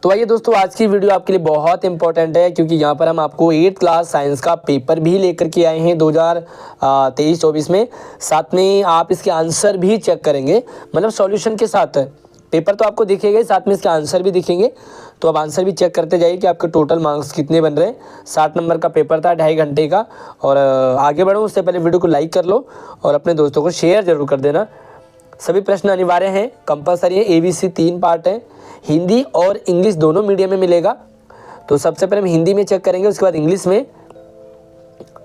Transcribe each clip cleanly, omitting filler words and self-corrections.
तो आइए दोस्तों, आज की वीडियो आपके लिए बहुत इंपॉर्टेंट है क्योंकि यहाँ पर हम आपको 8th क्लास साइंस का पेपर भी लेकर के आए हैं 2023-24 में। साथ में आप इसके आंसर भी चेक करेंगे, मतलब सॉल्यूशन के साथ। पेपर तो आपको दिखेगा ही, साथ में इसके आंसर भी दिखेंगे। तो अब आंसर भी चेक करते जाइए कि आपके टोटल मार्क्स कितने बन रहे हैं। 60 नंबर का पेपर था, 2.5 घंटे का। और आगे बढ़ो उससे पहले वीडियो को लाइक कर लो और अपने दोस्तों को शेयर जरूर कर देना। सभी प्रश्न अनिवार्य हैं, कंपलसरी है। ABC 3 पार्ट है, हिंदी और इंग्लिश दोनों मीडियम में मिलेगा। तो सबसे पहले हम हिंदी में चेक करेंगे, उसके बाद इंग्लिश में।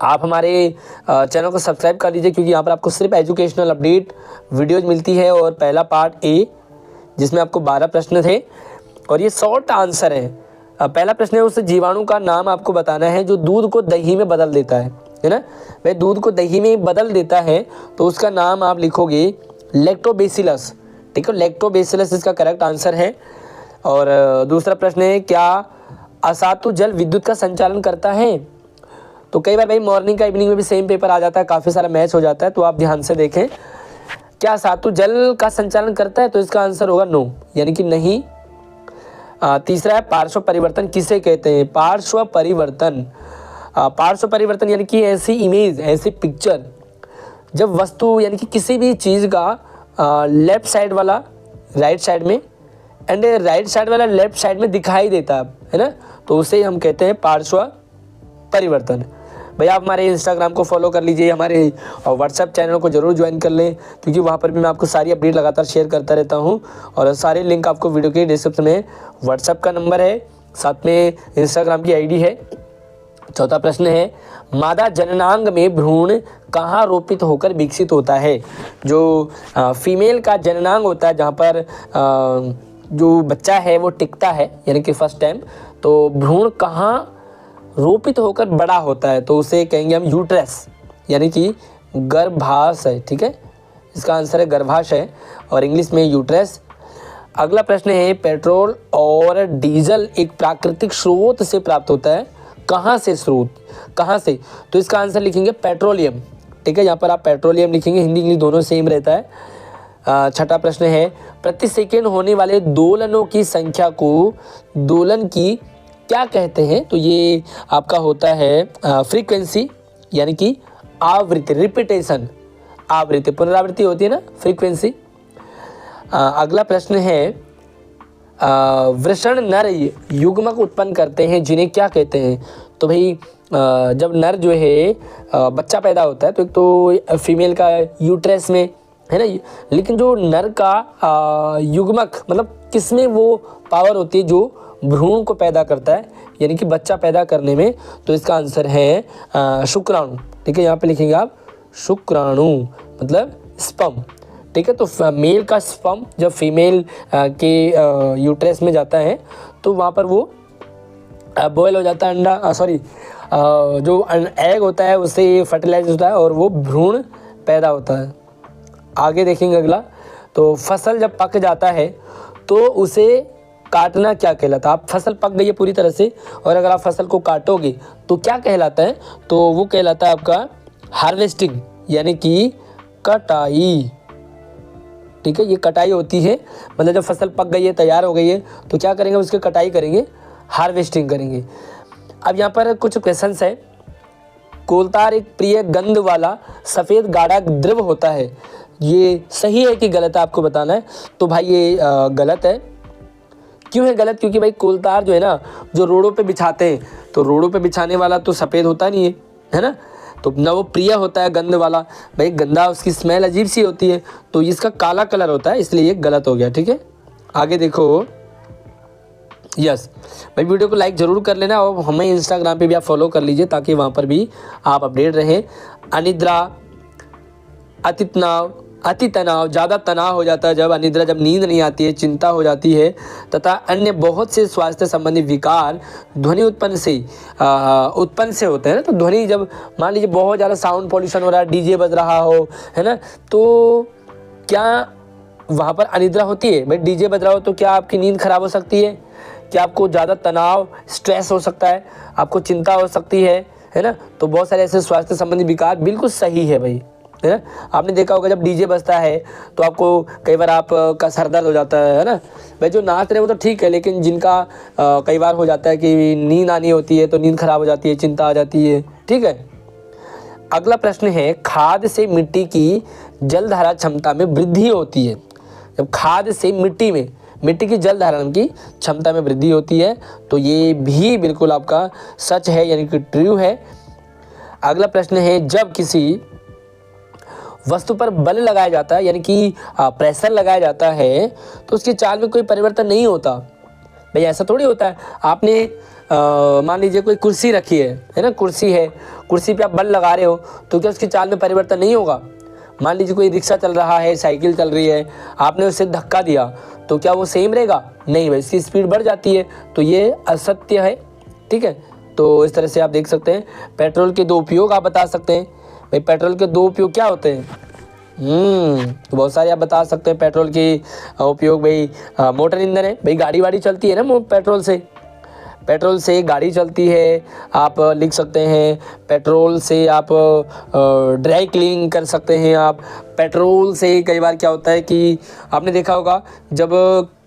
आप हमारे चैनल को सब्सक्राइब कर लीजिए क्योंकि यहाँ पर आपको सिर्फ एजुकेशनल अपडेट वीडियोज मिलती है। और पहला पार्ट ए, जिसमें आपको 12 प्रश्न थे और ये शॉर्ट आंसर है। पहला प्रश्न है, उस जीवाणु का नाम आपको बताना है जो दूध को दही में बदल देता है ना। भाई दूध को दही में बदल देता है तो उसका नाम आप लिखोगे लैक्टोबैसिलस। ठीक है, लैक्टोबैसिलस इसका करेक्ट आंसर है। और दूसरा प्रश्न है, क्या असातु जल विद्युत का संचालन करता है। तो कई बार भाई मॉर्निंग का इवनिंग में भी सेम पेपर आ जाता है, काफ़ी सारा मैच हो जाता है, तो आप ध्यान से देखें। क्या असातु जल का संचालन करता है, तो इसका आंसर होगा नो, यानी कि नहीं। तीसरा है, पार्श्व परिवर्तन किसे कहते हैं। पार्श्व परिवर्तन, पार्श्व परिवर्तन यानी कि ऐसी इमेज, ऐसी पिक्चर जब वस्तु यानी कि किसी भी चीज़ का लेफ्ट साइड वाला राइट साइड में एंड राइट साइड वाला लेफ्ट साइड में दिखाई देता है ना, तो उसे हम कहते हैं पार्श्व परिवर्तन। भैया आप हमारे इंस्टाग्राम को फॉलो कर लीजिए, हमारे व्हाट्सएप चैनल को जरूर ज्वाइन कर लें क्योंकि वहाँ पर भी मैं आपको सारी अपडेट लगातार शेयर करता रहता हूँ। और सारे लिंक आपको वीडियो के डिस्क्रिप्शन में, व्हाट्सएप का नंबर है, साथ में इंस्टाग्राम की ID है। चौथा प्रश्न है, मादा जननांग में भ्रूण कहाँ रोपित होकर विकसित होता है। जो फीमेल का जननांग होता है, जहाँ पर जो बच्चा है वो टिकता है यानी कि फर्स्ट टाइम, तो भ्रूण कहाँ रोपित होकर बड़ा होता है, तो उसे कहेंगे हम यूट्रस यानी कि गर्भाशय। ठीक है, इसका आंसर है गर्भाशय और इंग्लिश में यूट्रस। अगला प्रश्न है, पेट्रोल और डीजल एक प्राकृतिक स्रोत से प्राप्त होता है। कहाँ से स्रोत, कहाँ से, तो इसका आंसर लिखेंगे पेट्रोलियम। ठीक है, यहाँ पर आप पेट्रोलियम लिखेंगे, हिंदी इंग्लिश दोनों सेम रहता है। छठा प्रश्न है, प्रति सेकेंड होने वाले दोलनों की संख्या को दोलन की क्या कहते हैं। तो ये आपका होता है फ्रीक्वेंसी यानी कि आवृत्ति, रिपीटेशन, आवृत्ति, पुनरावृत्ति होती है ना, फ्रीक्वेंसी। अगला प्रश्न है, वृषण नर युग्मक उत्पन्न करते हैं जिन्हें क्या कहते हैं। तो भाई जब नर जो है बच्चा पैदा होता है तो एक तो फीमेल का यूट्रस में है ना, लेकिन जो नर का युग्मक मतलब किसमें वो पावर होती है जो भ्रूण को पैदा करता है यानी कि बच्चा पैदा करने में, तो इसका आंसर है शुक्राणु। ठीक है, यहाँ पे लिखेंगे आप शुक्राणु मतलब स्पर्म। ठीक है, तो मेल का स्पर्म जब फीमेल के यूट्रस में जाता है तो वहाँ पर वो बॉयल हो जाता है अंडा, सॉरी जो एग होता है उससे फर्टिलाइज होता है और वो भ्रूण पैदा होता है। आगे देखेंगे अगला, तो फसल जब पक जाता है तो उसे काटना क्या कहलाता है। आप फसल पक गई है पूरी तरह से और अगर आप फसल को काटोगे तो क्या कहलाता है, तो वो कहलाता है आपका हार्वेस्टिंग यानी कि कटाई। ठीक है, ये कटाई होती है, मतलब जब फसल पक गई है, तैयार हो गई है, तो क्या करेंगे, उसकी कटाई करेंगे, हार्वेस्टिंग करेंगे। अब यहाँ पर कुछ क्वेश्चंस है। कोलतार एक प्रिय गंध वाला सफ़ेद गाढ़ा द्रव होता है, ये सही है कि गलत है आपको बताना है। तो भाई ये गलत है। क्यों है गलत, क्योंकि भाई कोलतार जो है ना, जो रोडों पे बिछाते हैं, तो रोडों पे बिछाने वाला तो सफ़ेद होता नहीं है ना, तो ना वो प्रिय होता है गंध वाला। भाई गंदा, उसकी स्मेल अजीब सी होती है, तो इसका काला कलर होता है, इसलिए ये गलत हो गया। ठीक है, आगे देखो। यस भाई, वीडियो को लाइक ज़रूर कर लेना और हमें इंस्टाग्राम पे भी आप फॉलो कर लीजिए ताकि वहाँ पर भी आप अपडेट रहें। अनिद्रा, अति तनाव, ज़्यादा तनाव हो जाता है जब अनिद्रा, जब नींद नहीं आती है, चिंता हो जाती है तथा अन्य बहुत से स्वास्थ्य संबंधी विकार ध्वनि उत्पन्न से होते हैं ना। तो ध्वनि जब मान लीजिए बहुत ज़्यादा साउंड पॉल्यूशन हो रहा है, DJ बज रहा हो, है ना, तो क्या वहाँ पर अनिद्रा होती है। भाई DJ बज रहा हो तो क्या आपकी नींद खराब हो सकती है, क्या आपको ज़्यादा तनाव, स्ट्रेस हो सकता है, आपको चिंता हो सकती है ना। तो बहुत सारे ऐसे स्वास्थ्य संबंधी विकार, बिल्कुल सही है भाई, है ना। आपने देखा होगा जब डीजे बजता है तो आपको कई बार आपका सर दर्द हो जाता है ना। भाई जो नाच रहे वो तो ठीक है, लेकिन जिनका कई बार हो जाता है कि नींद आनी होती है तो नींद खराब हो जाती है, चिंता आ जाती है, ठीक है। अगला प्रश्न है, खाद से मिट्टी की जल धारण क्षमता में वृद्धि होती है। जब खाद से मिट्टी की जल धारण की क्षमता में वृद्धि होती है तो ये भी बिल्कुल आपका सच है, यानी कि ट्रू है। अगला प्रश्न है, जब किसी वस्तु पर बल लगाया जाता है यानी कि प्रेशर लगाया जाता है तो उसकी चाल में कोई परिवर्तन नहीं होता। भाई ऐसा थोड़ी होता है, आपने मान लीजिए कोई कुर्सी रखी है ना, कुर्सी पे आप बल लगा रहे हो तो क्या उसकी चाल में परिवर्तन नहीं होगा। मान लीजिए कोई रिक्शा चल रहा है, साइकिल चल रही है, आपने उसे धक्का दिया तो क्या वो सेम रहेगा? नहीं भाई, इसकी स्पीड बढ़ जाती है, तो ये असत्य है, ठीक है। तो इस तरह से आप देख सकते हैं। पेट्रोल के दो उपयोग आप बता सकते हैं। भाई पेट्रोल के दो उपयोग क्या होते हैं? तो बहुत सारे आप बता सकते हैं पेट्रोल के उपयोग। भाई मोटर ईंधन है, भाई गाड़ी वाड़ी चलती है ना पेट्रोल से गाड़ी चलती है। आप लिख सकते हैं पेट्रोल से आप ड्राई क्लीनिंग कर सकते हैं। आप पेट्रोल से कई बार क्या होता है कि आपने देखा होगा जब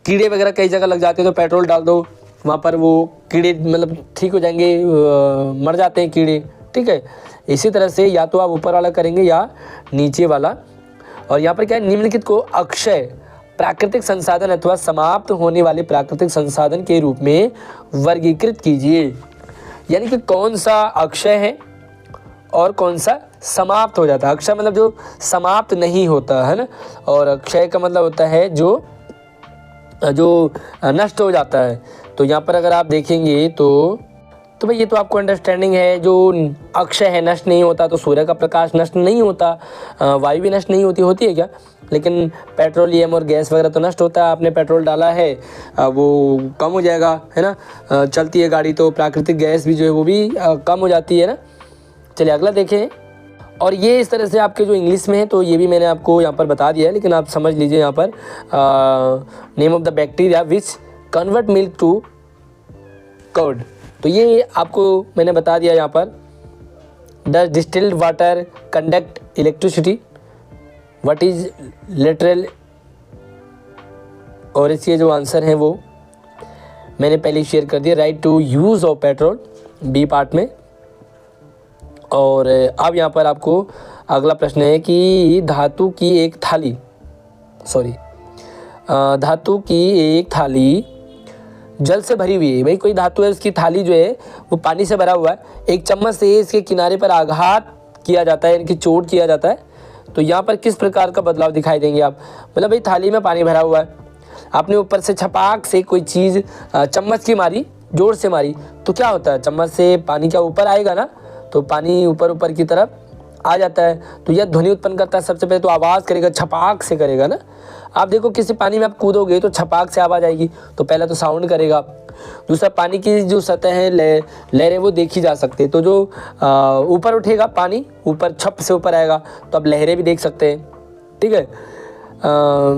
कीड़े वगैरह कई जगह लग जाते हैं तो पेट्रोल डाल दो, वहाँ पर वो कीड़े मतलब ठीक हो जाएंगे, मर जाते हैं कीड़े, ठीक है। इसी तरह से या तो आप ऊपर वाला करेंगे या नीचे वाला। और यहाँ पर क्या है, निम्नलिखित को अक्षय प्राकृतिक संसाधन अथवा समाप्त होने वाले प्राकृतिक संसाधन के रूप में वर्गीकृत कीजिए। यानी कि कौन सा अक्षय है और कौन सा समाप्त हो जाता है। अक्षय मतलब जो समाप्त नहीं होता है ना, और अक्षय का मतलब होता है जो नष्ट हो जाता है। तो यहाँ पर अगर आप देखेंगे तो भाई ये तो आपको अंडरस्टैंडिंग है। जो अक्षय है, नष्ट नहीं होता, तो सूर्य का प्रकाश नष्ट नहीं होता, वायु भी नष्ट नहीं होती है क्या? लेकिन पेट्रोलियम और गैस वगैरह तो नष्ट होता है। आपने पेट्रोल डाला है वो कम हो जाएगा, है ना। चलती है गाड़ी तो प्राकृतिक गैस भी जो है वो भी कम हो जाती है ना। चलिए अगला देखें। और ये इस तरह से आपके जो इंग्लिश में है तो ये भी मैंने आपको यहाँ पर बता दिया है, लेकिन आप समझ लीजिए यहाँ पर name of the bacteria which convert milk to curd. तो ये आपको मैंने बता दिया यहाँ पर। Does distilled water conduct electricity, what is literal, और इसके जो आंसर हैं वो मैंने पहले शेयर कर दिया। Right to use of petrol B part में। और अब यहाँ पर आपको अगला प्रश्न है कि धातु की एक थाली जल से भरी हुई है। भाई कोई धातु है, उसकी थाली जो है वो पानी से भरा हुआ है। एक चम्मच से इसके किनारे पर आघात किया जाता है, इनकी चोट किया जाता है, तो यहाँ पर किस प्रकार का बदलाव दिखाई देंगे आप? मतलब भाई थाली में पानी भरा हुआ है, आपने ऊपर से छपाक से कोई चीज़ चम्मच की मारी, जोर से मारी, तो क्या होता है? चम्मच से पानी क्या ऊपर आएगा ना, तो पानी ऊपर की तरफ आ जाता है। तो यह ध्वनि उत्पन्न करता है। सबसे पहले तो आवाज़ करेगा, छपाक से करेगा ना। आप देखो किसी पानी में आप कूदोगे तो छपाक से आवाज़ आएगी, तो पहला तो साउंड करेगा। दूसरा, पानी की जो सतह है, लहरें वो देखी जा सकती है। तो जो ऊपर उठेगा पानी, ऊपर छप से ऊपर आएगा तो आप लहरें भी देख सकते हैं, ठीक है।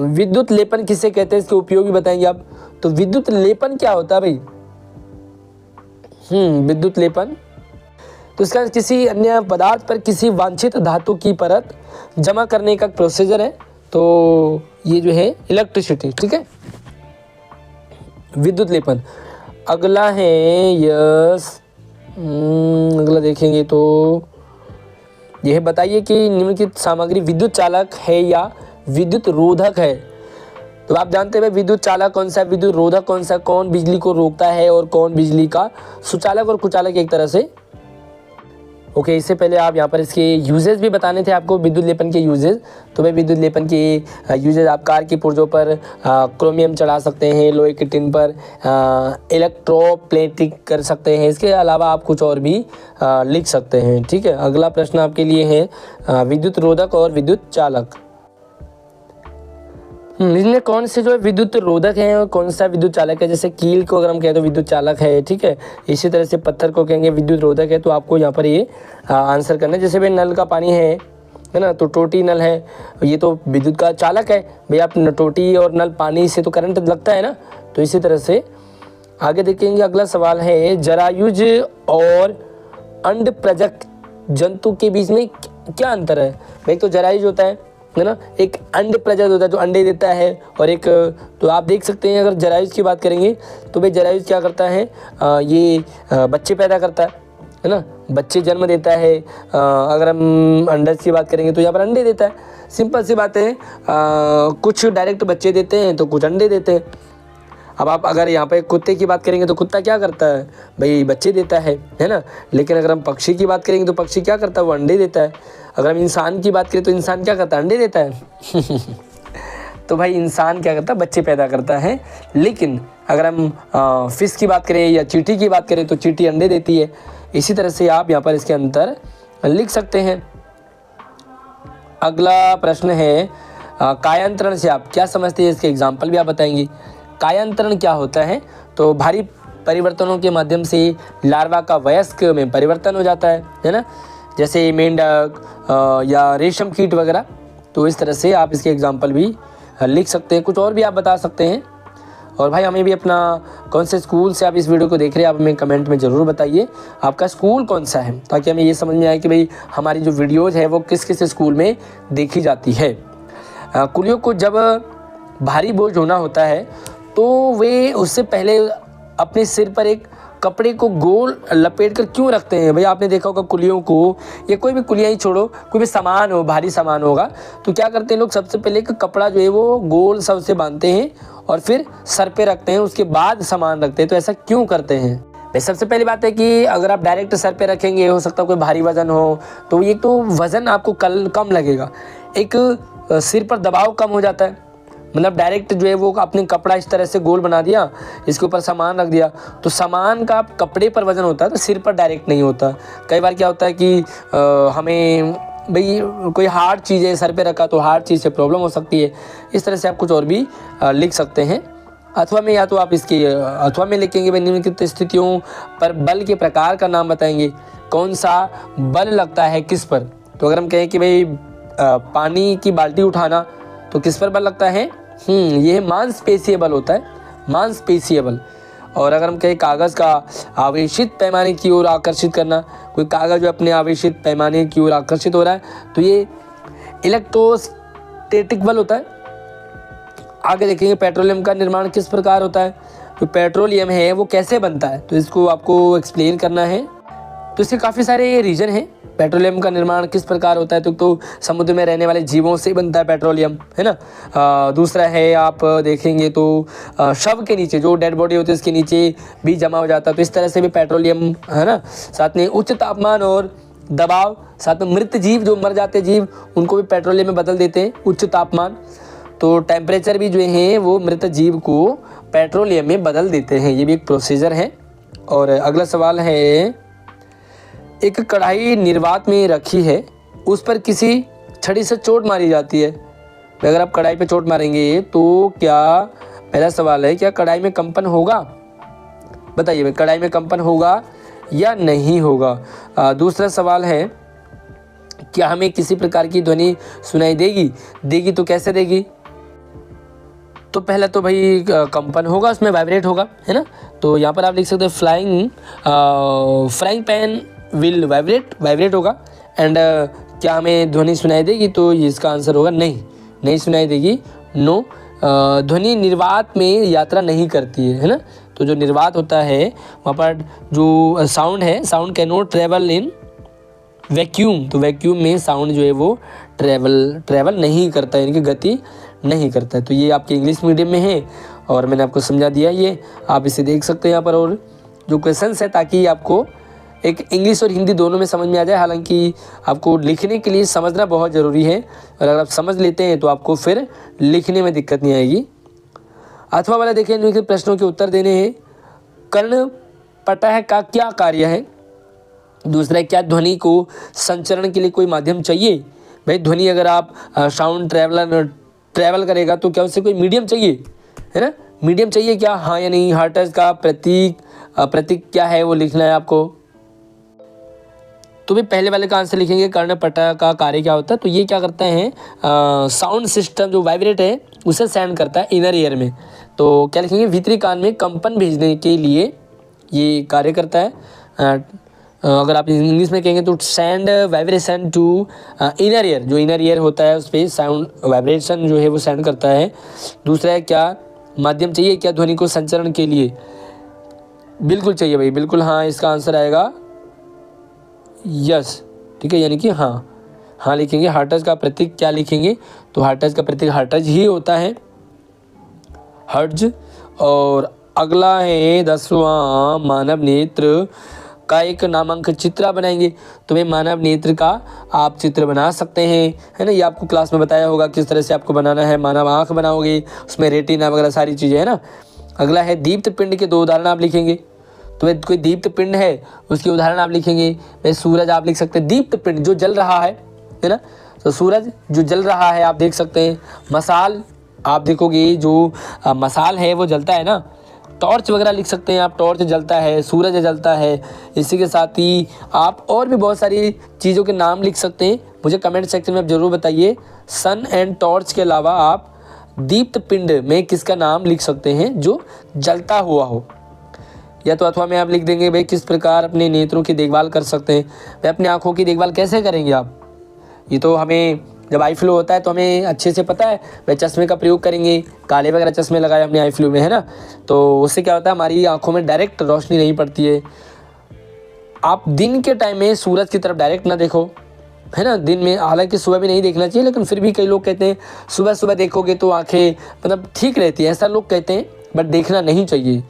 विद्युत लेपन किसे कहते हैं, इसके उपयोग भी बताएंगे आप। तो विद्युत लेपन क्या होता है भाई? विद्युत लेपन तो इसका किसी अन्य पदार्थ पर किसी वांछित धातु की परत जमा करने का प्रोसीजर है। तो ये जो है इलेक्ट्रिसिटी, ठीक है, विद्युत लेपन। अगला है अगला देखेंगे तो यह बताइए कि निम्नलिखित सामग्री विद्युत चालक है या विद्युत रोधक है। तो आप जानते हैं विद्युत चालक कौन सा है, विद्युत रोधक कौन सा, कौन बिजली को रोकता है और कौन बिजली का सुचालक और कुचालक एक तरह से। ओके, इससे पहले आप यहाँ पर इसके यूजेस भी बताने थे आपको, विद्युत लेपन के यूजेस। तो भाई विद्युत लेपन के यूजेस, आप कार की पुर्जों पर क्रोमियम चढ़ा सकते हैं, लोहे के टिन पर इलेक्ट्रोप्लेटिक कर सकते हैं। इसके अलावा आप कुछ और भी लिख सकते हैं, ठीक है। अगला प्रश्न आपके लिए है विद्युत रोधक और विद्युत चालक। इनमें कौन से जो है विद्युत रोधक हैं और कौन सा विद्युत चालक है। जैसे कील को अगर हम कहें तो विद्युत चालक है, ठीक है। इसी तरह से पत्थर को कहेंगे विद्युत रोधक है। तो आपको यहाँ पर ये आंसर करना है। जैसे भाई नल का पानी है ना, तो टोटी नल है, ये तो विद्युत का चालक है। भाई आप टोटी और नल पानी से तो करंट लगता है ना, तो इसी तरह से आगे देखेंगे। अगला सवाल है जरायुज और अंड प्रजक जंतु के बीच में क्या अंतर है भाई? एक तो जरायुज होता है ना, एक अंड प्रजात होता है जो अंडे देता है, और एक तो आप देख सकते हैं अगर जरायुज की बात करेंगे तो भाई जरायुज क्या करता है, ये बच्चे पैदा करता है ना, बच्चे जन्म देता है। अगर हम अंडज की बात करेंगे तो यहाँ पर अंडे देता है। सिंपल सी बात है, कुछ डायरेक्ट बच्चे देते हैं तो कुछ अंडे देते हैं। अब आप अगर यहाँ पे कुत्ते की बात करेंगे तो कुत्ता क्या करता है भाई, बच्चे देता है ना। लेकिन अगर हम पक्षी की बात करेंगे तो पक्षी क्या करता है, वो अंडे देता है। अगर हम इंसान की बात करें तो इंसान क्या करता है, अंडे देता है। तो भाई इंसान क्या करता है, बच्चे पैदा करता है। लेकिन अगर हम फिश की बात करें या चींटी की बात करें तो चींटी अंडे देती है। इसी तरह से आप यहाँ पर इसके अंतर लिख सकते हैं। अगला प्रश्न है, कायांतरण से आप क्या समझते हैं, इसके एग्जाम्पल भी आप बताएंगे। कायांतरण क्या होता है? तो भारी परिवर्तनों के माध्यम से लार्वा का वयस्क में परिवर्तन हो जाता है ना, जैसे मेंढक या रेशम कीट वगैरह। तो इस तरह से आप इसके एग्जाम्पल भी लिख सकते हैं। कुछ और भी आप बता सकते हैं। और भाई हमें भी अपना कौन से स्कूल से आप इस वीडियो को देख रहे हैं, आप हमें कमेंट में ज़रूर बताइए आपका स्कूल कौन सा है, ताकि हमें ये समझ में आए कि भाई हमारी जो वीडियोज़ है वो किस किस स्कूल में देखी जाती है। कुलियों को जब भारी बोझ होना होता है तो वे उससे पहले अपने सिर पर एक कपड़े को गोल लपेट कर क्यों रखते हैं? भाई आपने देखा होगा कुलियों को, या कोई भी कुलियाँ ही छोड़ो, कोई भी सामान हो, भारी सामान होगा तो क्या करते हैं लोग, सबसे पहले एक कपड़ा जो है वो गोल सा उसे बांधते हैं और फिर सर पे रखते हैं, उसके बाद सामान रखते हैं। तो ऐसा क्यों करते हैं भाई? सबसे पहली बात है कि अगर आप डायरेक्ट सर पे रखेंगे, हो सकता है कोई भारी वजन हो, तो एक तो वजन आपको कम लगेगा, एक सिर पर दबाव कम हो जाता है। मतलब डायरेक्ट जो है वो आपने कपड़ा इस तरह से गोल बना दिया, इसके ऊपर सामान रख दिया, तो सामान का कपड़े पर वजन होता है तो सिर पर डायरेक्ट नहीं होता। कई बार क्या होता है कि हमें भाई कोई हार्ड चीज़ है सर पे रखा तो हार्ड चीज़ से प्रॉब्लम हो सकती है। इस तरह से आप कुछ और भी लिख सकते हैं। अथवा में या तो आप इसकी अथवा में लिखेंगे भाई निम्नलिखित स्थितियों पर बल के प्रकार का नाम बताएंगे, कौन सा बल लगता है किस पर। तो अगर हम कहें कि भाई पानी की बाल्टी उठाना तो किस पर बल लगता है, ये मांसपेशीय बल होता है, मांसपेशीय बल। और अगर हम कहें कागज़ का आवेशित पैमाने की ओर आकर्षित करना, कोई कागज़ जो अपने आवेशित पैमाने की ओर आकर्षित हो रहा है तो ये इलेक्ट्रोस्टैटिक बल होता है। आगे देखेंगे पेट्रोलियम का निर्माण किस प्रकार होता है, जो पेट्रोलियम है वो कैसे बनता है, तो इसको आपको एक्सप्लेन करना है। तो इसके काफ़ी सारे रीज़न हैं। पेट्रोलियम का निर्माण किस प्रकार होता है, तो समुद्र में रहने वाले जीवों से बनता है पेट्रोलियम, है ना। दूसरा है आप देखेंगे तो शव के नीचे जो डेड बॉडी होती है उसके नीचे भी जमा हो जाता है, तो इस तरह से भी पेट्रोलियम, है ना। साथ में उच्च तापमान और दबाव, साथ में मृत जीव जो मर जाते जीव उनको भी पेट्रोलियम में बदल देते हैं, उच्च तापमान। तो टेम्परेचर भी जो है वो मृत जीव को पेट्रोलियम में बदल देते हैं, ये भी एक प्रोसीजर है। और अगला सवाल है, एक कढ़ाई निर्वात में रखी है, उस पर किसी छड़ी से चोट मारी जाती है। अगर आप कढ़ाई पे चोट मारेंगे तो क्या, पहला सवाल है क्या कढ़ाई में कंपन होगा, बताइए भाई कढ़ाई में कंपन होगा या नहीं होगा। दूसरा सवाल है, क्या हमें किसी प्रकार की ध्वनि सुनाई देगी तो कैसे देगी। तो पहला तो भाई कंपन होगा, उसमें वाइब्रेट होगा, है ना। तो यहाँ पर आप लिख सकते हैं फ्राइंग पैन विल वाइब्रेट होगा। एंड क्या हमें ध्वनि सुनाई देगी, तो इसका आंसर होगा नहीं सुनाई देगी, नो। ध्वनि निर्वात में यात्रा नहीं करती है ना। तो जो निर्वात होता है वहाँ पर जो साउंड है, sound can not travel in vacuum, तो वैक्यूम में साउंड जो है वो ट्रेवल नहीं करता है, इनकी गति नहीं करता है। तो ये आपके इंग्लिश मीडियम में है और मैंने आपको समझा दिया, ये आप इसे देख सकते हैं यहाँ पर। और जो क्वेश्चंस है ताकि आपको एक इंग्लिश और हिंदी दोनों में समझ में आ जाए। हालांकि आपको लिखने के लिए समझना बहुत ज़रूरी है, और अगर आप समझ लेते हैं तो आपको फिर लिखने में दिक्कत नहीं आएगी। अथवा वाला देखिए, इनके प्रश्नों के उत्तर देने हैं। कर्णपटह का क्या कार्य है। दूसरा है, क्या ध्वनि को संचरण के लिए कोई माध्यम चाहिए। भाई ध्वनि अगर आप साउंड ट्रैवल करेगा तो क्या उससे कोई मीडियम चाहिए, है ना, मीडियम चाहिए क्या, हाँ या नहीं। हर्ट्ज का प्रतीक क्या है वो लिखना है आपको। तो भी पहले वाले का आंसर लिखेंगे, कर्णपटह का कार्य क्या होता है। तो ये क्या करता है, साउंड सिस्टम जो वाइब्रेट है उसे सेंड करता है इनर ईयर में। तो क्या लिखेंगे, भीतरी कान में कंपन भेजने के लिए ये कार्य करता है। अगर आप इंग्लिश में कहेंगे तो send vibration to inner ear, जो इनर ईयर होता है उस पर साउंड वाइब्रेशन जो है वो सेंड करता है। दूसरा है क्या माध्यम चाहिए क्या ध्वनि को संचरण के लिए? बिल्कुल चाहिए भाई, बिल्कुल हाँ, इसका आंसर आएगा यस। ठीक है, यानी कि हाँ हाँ लिखेंगे। हर्ट्ज का प्रतीक क्या लिखेंगे? तो हर्ट्ज का प्रतीक हर्ट्ज ही होता है, हर्ट्ज। और अगला है 10वां, मानव नेत्र का एक नामांकित चित्र बनाएंगे। तो भाई मानव नेत्र का आप चित्र बना सकते हैं, है ना। ये आपको क्लास में बताया होगा किस तरह से आपको बनाना है। मानव आँख बनाओगे, उसमें रेटिना वगैरह सारी चीज़ें, है ना। अगला है दीप्त पिंड के 2 उदाहरण आप लिखेंगे। तो भाई कोई दीप्त पिंड है उसके उदाहरण आप लिखेंगे। भाई सूरज आप लिख सकते हैं, दीप्त पिंड जो जल रहा है ना। तो सूरज जो जल रहा है आप देख सकते हैं। मसाल आप देखोगे, जो मसाल है वो जलता है ना। टॉर्च वगैरह लिख सकते हैं आप, टॉर्च जलता है, सूरज जलता है। इसी के साथ ही आप और भी बहुत सारी चीज़ों के नाम लिख सकते हैं। मुझे कमेंट सेक्शन में आप ज़रूर बताइए, सन एंड टॉर्च के अलावा आप दीप्त पिंड में किसका नाम लिख सकते हैं जो जलता हुआ हो। या तो अथवा में आप लिख देंगे भाई किस प्रकार अपने नेत्रों की देखभाल कर सकते हैं। भाई अपनी आँखों की देखभाल कैसे करेंगे आप? ये तो हमें जब आई फ्लू होता है तो हमें अच्छे से पता है, भाई चश्मे का प्रयोग करेंगे। काले वगैरह चश्मे लगाए हमने आई फ्लू में, है ना। तो उससे क्या होता है, हमारी आंखों में डायरेक्ट रोशनी नहीं पड़ती है। आप दिन के टाइम में सूरज की तरफ डायरेक्ट ना देखो, है ना। दिन में, हालांकि सुबह भी नहीं देखना चाहिए, लेकिन फिर भी कई लोग कहते हैं सुबह सुबह देखोगे तो आँखें मतलब ठीक रहती है, ऐसा लोग कहते हैं, बट देखना नहीं चाहिए।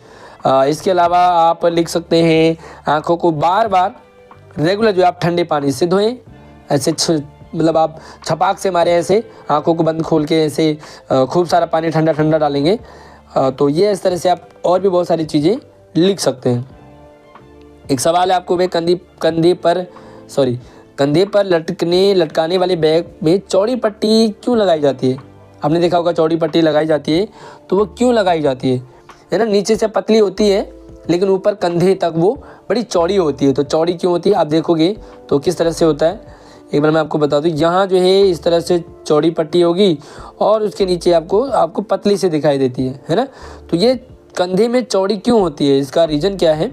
इसके अलावा आप लिख सकते हैं आँखों को बार बार रेगुलर जो आप ठंडे पानी से धोएं। ऐसे मतलब आप छपाक से मारे, ऐसे आंखों को बंद खोल के ऐसे खूब सारा पानी ठंडा ठंडा डालेंगे। तो ये इस तरह से आप और भी बहुत सारी चीज़ें लिख सकते हैं। एक सवाल है आपको, वे कंधे पर लटकाने वाले बैग में चौड़ी पट्टी क्यों लगाई जाती है? आपने देखा होगा चौड़ी पट्टी लगाई जाती है, तो वो क्यों लगाई जाती है ना। नीचे से पतली होती है लेकिन ऊपर कंधे तक वो बड़ी चौड़ी होती है। तो चौड़ी क्यों होती है आप देखोगे तो किस तरह से होता है, एक बार मैं आपको बता दूं। यहाँ जो है इस तरह से चौड़ी पट्टी होगी और उसके नीचे आपको पतली से दिखाई देती है ना। तो ये कंधे में चौड़ी क्यों होती है, इसका रीज़न क्या है?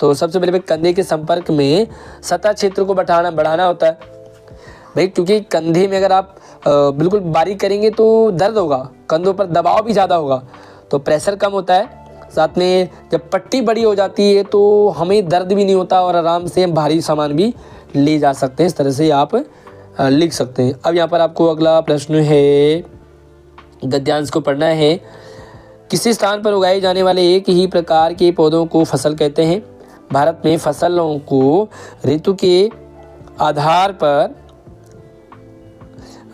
तो सबसे पहले कंधे के संपर्क में सतह क्षेत्र को बढ़ाना होता है भाई, क्योंकि कंधे में अगर आप बिल्कुल बारीक करेंगे तो दर्द होगा, कंधों पर दबाव भी ज़्यादा होगा, तो प्रेशर कम होता है। साथ में जब पट्टी बड़ी हो जाती है तो हमें दर्द भी नहीं होता और आराम से हम भारी सामान भी ले जा सकते हैं। इस तरह से आप लिख सकते हैं। अब यहाँ पर आपको अगला प्रश्न है, गद्यांश को पढ़ना है। किसी स्थान पर उगाए जाने वाले एक ही प्रकार के पौधों को फसल कहते हैं। भारत में फसलों को ऋतु के आधार पर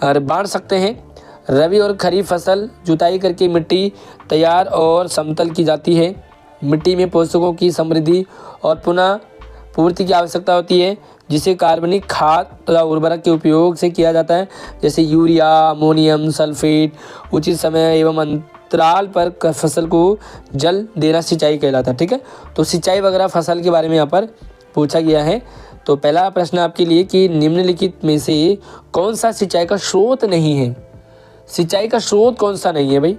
बांट सकते हैं। रबी और खरीफ फसल जुताई करके मिट्टी तैयार और समतल की जाती है। मिट्टी में पोषकों की समृद्धि और पुनः पूर्ति की आवश्यकता होती है, जिसे कार्बनिक खाद तथा उर्वरक के उपयोग से किया जाता है, जैसे यूरिया, अमोनियम सल्फेट। उचित समय एवं अंतराल पर फसल को जल देना सिंचाई कहलाता है। ठीक है, तो सिंचाई वगैरह फसल के बारे में यहाँ पर पूछा गया है। तो पहला प्रश्न आपके लिए कि निम्नलिखित में से कौन सा सिंचाई का स्रोत नहीं है? सिंचाई का स्रोत कौन सा नहीं है भाई?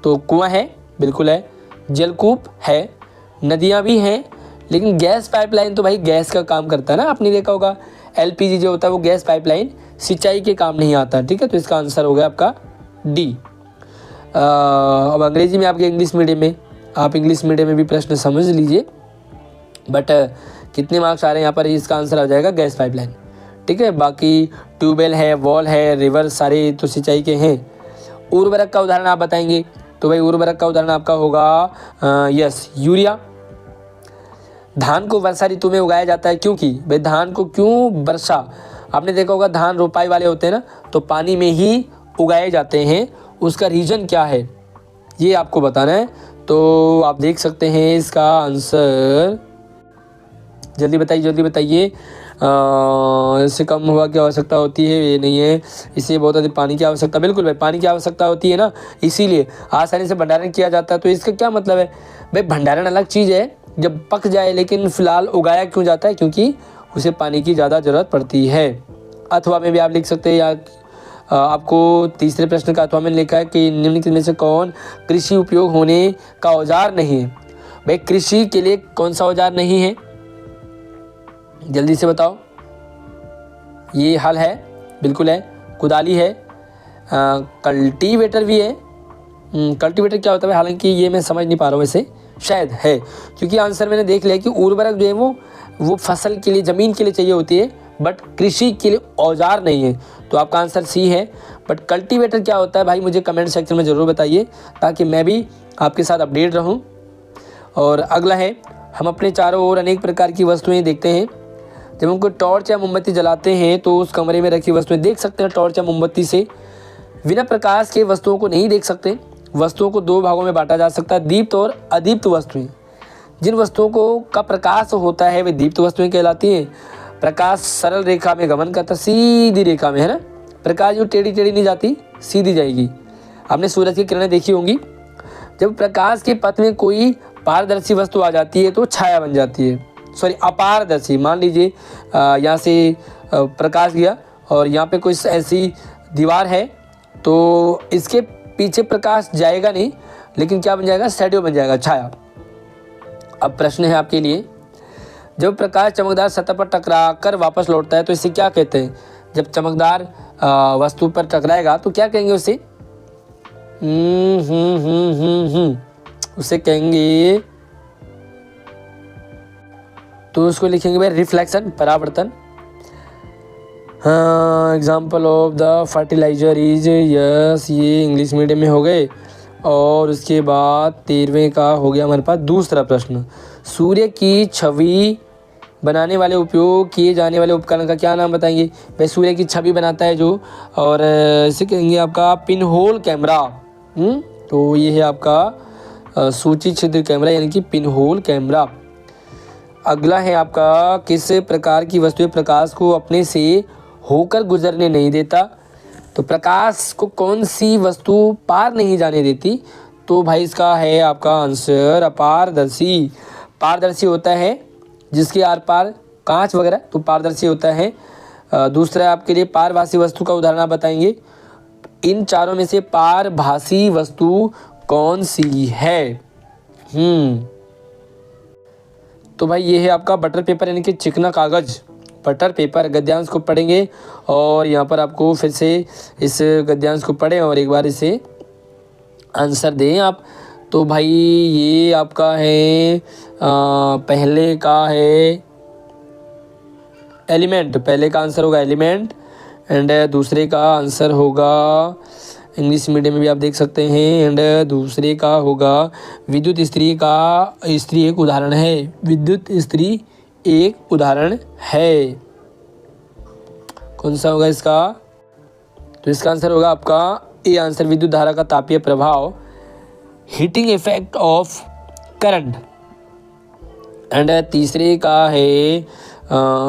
तो कुआं है, बिल्कुल है। जलकूप है, नदियाँ भी हैं, लेकिन गैस पाइपलाइन तो भाई गैस का काम करता है ना, आपने देखा होगा। एलपीजी जो होता है वो गैस पाइपलाइन सिंचाई के काम नहीं आता। ठीक है, तो इसका आंसर हो गया आपका डी। अब अंग्रेजी में आपके इंग्लिश मीडियम में, आप इंग्लिश मीडियम में भी प्रश्न समझ लीजिए, बट कितने मार्क्स आ रहे हैं यहाँ पर, इसका आंसर आ जाएगा गैस पाइपलाइन। ठीक है, बाकी ट्यूबवेल है, वॉल है, रिवर, सारे तो सिंचाई के हैं। उर्वरक का उदाहरण आप बताएंगे, तो भाई उर्वरक का उदाहरण आपका होगा यस, यूरिया। धान को वर्षा ऋतु में उगाया जाता है, क्योंकि भाई धान को क्यों वर्षा, आपने देखा होगा धान रोपाई वाले होते हैं ना, तो पानी में ही उगाए जाते हैं। उसका रीज़न क्या है ये आपको बताना है। तो आप देख सकते हैं इसका आंसर, जल्दी बताइए। इससे कम हवा की आवश्यकता होती है, ये नहीं है। इससे बहुत अधिक पानी की आवश्यकता, बिल्कुल भाई पानी की आवश्यकता होती है ना, इसीलिए आसानी से भंडारण किया जाता है। तो इसका क्या मतलब है भाई, भंडारण अलग चीज़ है जब पक जाए, लेकिन फिलहाल उगाया क्यों जाता है, क्योंकि उसे पानी की ज़्यादा ज़रूरत पड़ती है। अथवा में भी आप लिख सकते हैं, या आपको तीसरे प्रश्न का अथवा में लिखा है कि निम्नलिखित में से कौन कृषि उपयोग होने का औजार नहीं है। भाई कृषि के लिए कौन सा औजार नहीं है? जल्दी से बताओ। ये हल है, बिल्कुल है। कुदाली है, कल्टीवेटर भी है। कल्टीवेटर क्या होता है, हालांकि ये मैं समझ नहीं पा रहा हूँ वैसे, शायद है, क्योंकि आंसर मैंने देख लिया कि उर्वरक जो है वो फसल के लिए, ज़मीन के लिए चाहिए होती है, बट कृषि के लिए औजार नहीं है। तो आपका आंसर सी है। बट कल्टीवेटर क्या होता है भाई, मुझे कमेंट सेक्शन में ज़रूर बताइए, ताकि मैं भी आपके साथ अपडेट रहूं। और अगला है, हम अपने चारों ओर अनेक प्रकार की वस्तुएं देखते हैं। जब हम कोई टॉर्च या मोमबत्ती जलाते हैं तो उस कमरे में रखी वस्तुएं देख सकते हैं। टॉर्च या मोमबत्ती से बिना प्रकाश के वस्तुओं को नहीं देख सकते। वस्तुओं को दो भागों में बांटा जा सकता है, दीप्त और अदीप्त वस्तुएं। जिन वस्तुओं को का प्रकाश होता है वे दीप्त वस्तुएं कहलाती हैं। प्रकाश सरल रेखा में गमन करता, सीधी रेखा में, है ना। प्रकाश जो टेढ़ी टेढ़ी नहीं जाती, सीधी जाएगी। आपने सूरज की किरणें देखी होंगी। जब प्रकाश के पथ में कोई पारदर्शी वस्तु आ जाती है तो छाया बन जाती है। सॉरी, अपारदर्शी। मान लीजिए यहाँ से प्रकाश गया और यहाँ पे कोई ऐसी दीवार है, तो इसके पीछे प्रकाश जाएगा नहीं, लेकिन क्या बन जाएगा, शैडो बन जाएगा, छाया। अब प्रश्न है आपके लिए, जब प्रकाश चमकदार सतह पर टकरा कर वापस लौटता है तो इसे क्या कहते हैं। जब चमकदार वस्तु पर टकराएगा तो क्या कहेंगे उसे? उसे कहेंगे, तो उसको लिखेंगे भाई रिफ्लेक्शन, परावर्तन। हाँ, example of the fertilizer is, yes, ये इंग्लिश मीडियम में हो गए। और उसके बाद 13वें का हो गया हमारे पास दूसरा प्रश्न, सूर्य की छवि बनाने वाले उपयोग किए जाने वाले उपकरण का क्या नाम बताएंगे। भाई सूर्य की छवि बनाता है जो, और इसे कहेंगे आपका पिन होल कैमरा। तो ये है आपका सूची छिद्र कैमरा, यानी कि पिन होल कैमरा। अगला है आपका, किस प्रकार की वस्तु प्रकाश को अपने से होकर गुजरने नहीं देता। तो प्रकाश को कौन सी वस्तु पार नहीं जाने देती। तो भाई इसका है आपका आंसर अपारदर्शी। पारदर्शी होता है जिसके आर पार कांच वगैरह, तो पारदर्शी होता है। दूसरा आपके लिए पारभासी वस्तु का उदाहरण आप बताएंगे। इन चारों में से पारभासी वस्तु कौन सी है? तो भाई ये है आपका बटर पेपर, यानी कि चिकना कागज, बटर पेपर। गद्यांश को पढ़ेंगे और यहाँ पर आपको फिर से इस गद्यांश को पढ़ें और एक बार इसे आंसर दें आप। तो भाई ये आपका है पहले का है एलिमेंट, पहले का आंसर होगा एलिमेंट। एंड दूसरे का आंसर होगा, इंग्लिश मीडियम में भी आप देख सकते हैं, एंड दूसरे का होगा विद्युत इस्त्री का, इस्त्री एक उदाहरण है, विद्युत इस्त्री एक उदाहरण है। कौन सा होगा इसका? तो इसका आंसर होगा आपका ए आंसर, विद्युत धारा का तापीय प्रभाव, heating effect of current. And तीसरे का है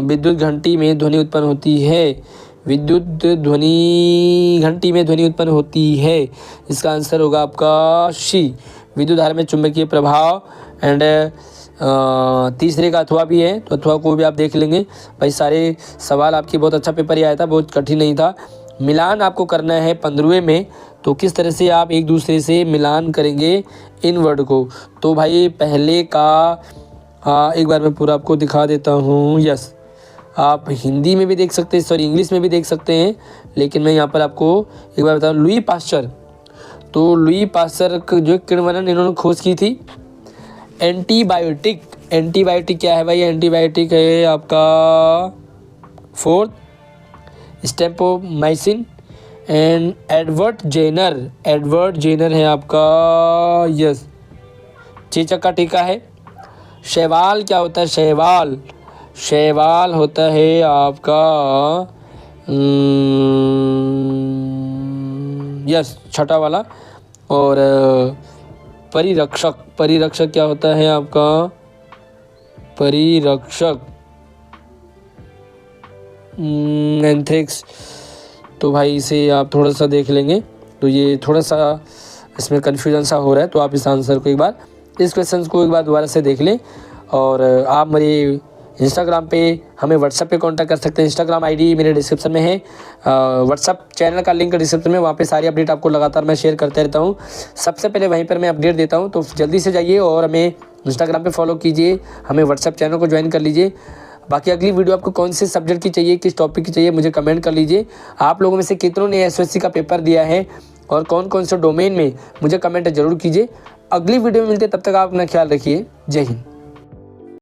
विद्युत घंटी में ध्वनि उत्पन्न होती है, विद्युत ध्वनि घंटी में ध्वनि उत्पन्न होती है। इसका आंसर होगा आपका सी, विद्युत धारा में चुंबकीय प्रभाव। एंड तीसरे का अथवा भी है, तो अथवा को भी आप देख लेंगे। भाई सारे सवाल आपकी बहुत अच्छा पेपर ही आया था, बहुत कठिन नहीं था। मिलान आपको करना है 15वें में, तो किस तरह से आप एक दूसरे से मिलान करेंगे इन वर्ड को। तो भाई पहले का एक बार मैं पूरा आपको दिखा देता हूँ। यस, आप हिंदी में भी देख सकते हैं, सॉरी इंग्लिश में भी देख सकते हैं, लेकिन मैं यहाँ पर आपको एक बार बताऊँ। लुई पास्चर, तो लुई पास्चर जो किण्वन इन्होंने खोज की थी एंटीबायोटिक। एंटीबायोटिक क्या है भाई? एंटीबायोटिक है आपका फोर्थ स्टेम्पोमाइसिन। एंड एडवर्ड जेनर है आपका, यस, चेचक का टीका है। शैवाल क्या होता है? शैवाल होता है आपका यस, छठा वाला। और परिरक्षक क्या होता है आपका? परिरक्षक एंथ्रेक्स। तो भाई इसे आप थोड़ा सा देख लेंगे, तो ये थोड़ा सा इसमें कन्फ्यूजन सा हो रहा है, तो आप इस आंसर को एक बार, इस क्वेश्चन को एक बार दोबारा से देख लें। और आप मेरे इंस्टाग्राम पे हमें व्हाट्सएप पे कांटेक्ट कर सकते हैं। इंस्टाग्राम आईडी मेरे डिस्क्रिप्शन में है, व्हाट्सएप चैनल का लिंक डिस्क्रिप्शन में, वहाँ पे सारी अपडेट आपको लगातार मैं शेयर करते रहता हूँ। सबसे पहले वहीं पर मैं अपडेट देता हूँ, तो जल्दी से जाइए और हमें इंस्टाग्राम पे फॉलो कीजिए, हमें व्हाट्सएप चैनल को ज्वाइन कर लीजिए। बाकी अगली वीडियो आपको कौन से सब्जेक्ट की चाहिए, किस टॉपिक की चाहिए, मुझे कमेंट कर लीजिए। आप लोगों में से कितनों ने एसएससी का पेपर दिया है और कौन कौन से डोमेन में, मुझे कमेंट जरूर कीजिए। अगली वीडियो में मिलते हैं, तब तक आप अपना ख्याल रखिए। जय हिंद।